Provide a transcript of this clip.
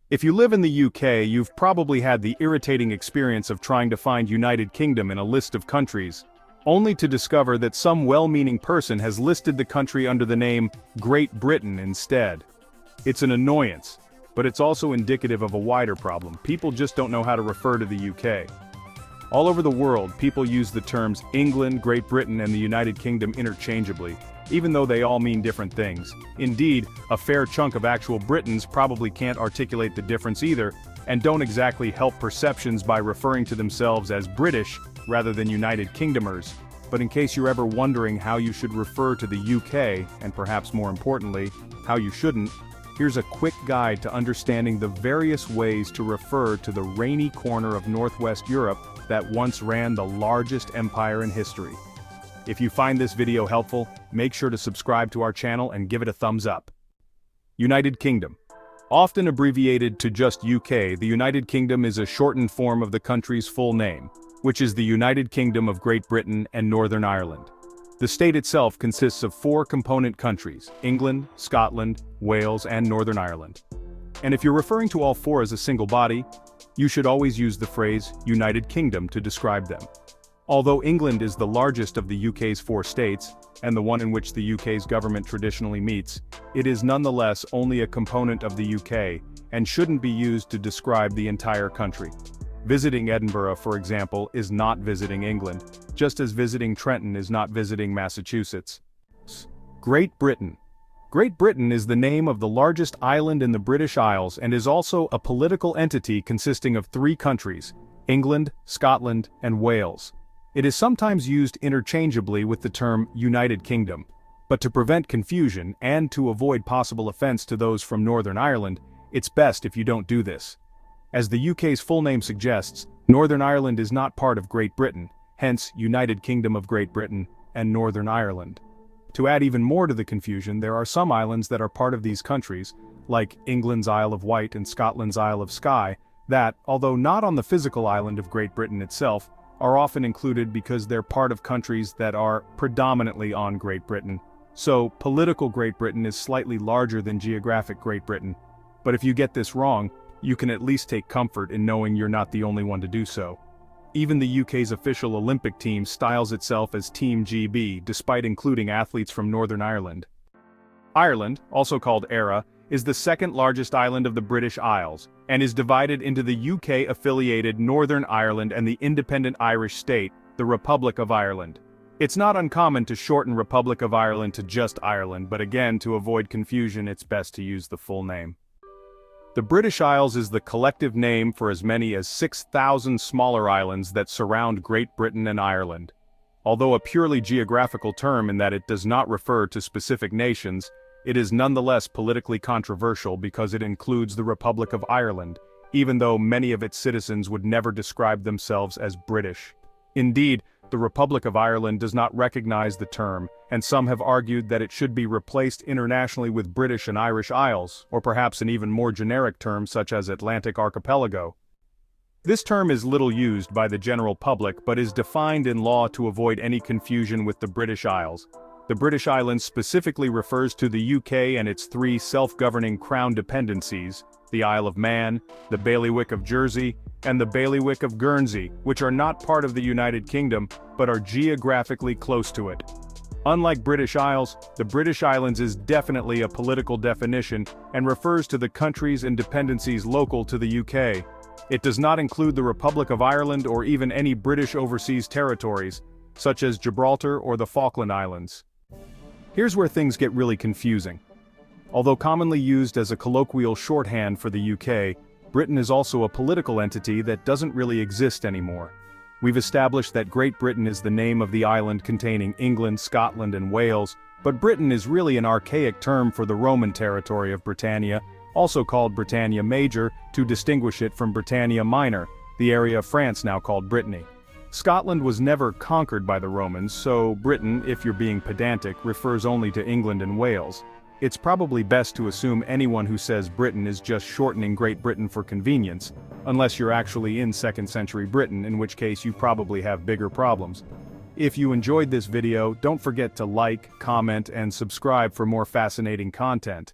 If you live in the UK, you've probably had the irritating experience of trying to find United Kingdom in a list of countries, only to discover that some well-meaning person has listed the country under the name Great Britain instead. It's an annoyance, but it's also indicative of a wider problem. People just don't know how to refer to the UK. All over the world, people use the terms England, Great Britain, and the United Kingdom interchangeably, even though they all mean different things. Indeed, a fair chunk of actual Britons probably can't articulate the difference either, and don't exactly help perceptions by referring to themselves as British rather than United Kingdomers. But in case you're ever wondering how you should refer to the UK, and perhaps more importantly, how you shouldn't, here's a quick guide to understanding the various ways to refer to the rainy corner of Northwest Europe that once ran the largest empire in history. If you find this video helpful, make sure to subscribe to our channel and give it a thumbs up. United Kingdom. Often abbreviated to just UK, the United Kingdom is a shortened form of the country's full name, which is the United Kingdom of Great Britain and Northern Ireland. The state itself consists of 4 component countries: England, Scotland, Wales, and Northern Ireland. And if you're referring to all 4 as a single body, you should always use the phrase United Kingdom to describe them. Although England is the largest of the UK's 4 states, and the one in which the UK's government traditionally meets, it is nonetheless only a component of the UK, and shouldn't be used to describe the entire country. Visiting Edinburgh, for example, is not visiting England, just as visiting Trenton is not visiting Massachusetts. Great Britain. Great Britain is the name of the largest island in the British Isles and is also a political entity consisting of 3 countries: England, Scotland, and Wales. It is sometimes used interchangeably with the term United Kingdom, but to prevent confusion and to avoid possible offense to those from Northern Ireland, it's best if you don't do this. As the UK's full name suggests, Northern Ireland is not part of Great Britain, hence United Kingdom of Great Britain and Northern Ireland. To add even more to the confusion, there are some islands that are part of these countries, like England's Isle of Wight and Scotland's Isle of Skye, that, although not on the physical island of Great Britain itself, are often included because they're part of countries that are predominantly on Great Britain. So, political Great Britain is slightly larger than geographic Great Britain. But if you get this wrong, you can at least take comfort in knowing you're not the only one to do so. Even the UK's official Olympic team styles itself as Team GB, despite including athletes from Northern Ireland. Ireland, also called Éire, is the second largest island of the British Isles, and is divided into the UK-affiliated Northern Ireland and the independent Irish state, the Republic of Ireland. It's not uncommon to shorten Republic of Ireland to just Ireland, but again, to avoid confusion, it's best to use the full name. The British Isles is the collective name for as many as 6,000 smaller islands that surround Great Britain and Ireland. Although a purely geographical term in that it does not refer to specific nations, it is nonetheless politically controversial because it includes the Republic of Ireland, even though many of its citizens would never describe themselves as British. Indeed, the Republic of Ireland does not recognize the term, and some have argued that it should be replaced internationally with British and Irish Isles, or perhaps an even more generic term such as Atlantic Archipelago. This term is little used by the general public but is defined in law to avoid any confusion with the British Isles. The British Islands specifically refers to the UK and its 3 self-governing crown dependencies, the Isle of Man, the Bailiwick of Jersey, and the Bailiwick of Guernsey, which are not part of the United Kingdom, but are geographically close to it. Unlike British Isles, the British Islands is definitely a political definition and refers to the countries and dependencies local to the UK. It does not include the Republic of Ireland or even any British overseas territories, such as Gibraltar or the Falkland Islands. Here's where things get really confusing. Although commonly used as a colloquial shorthand for the UK, Britain is also a political entity that doesn't really exist anymore. We've established that Great Britain is the name of the island containing England, Scotland, and Wales, but Britain is really an archaic term for the Roman territory of Britannia, also called Britannia Major, to distinguish it from Britannia Minor, the area of France now called Brittany. Scotland was never conquered by the Romans, so Britain, if you're being pedantic, refers only to England and Wales. It's probably best to assume anyone who says Britain is just shortening Great Britain for convenience, unless you're actually in 2nd century Britain, in which case you probably have bigger problems. If you enjoyed this video, don't forget to like, comment, and subscribe for more fascinating content.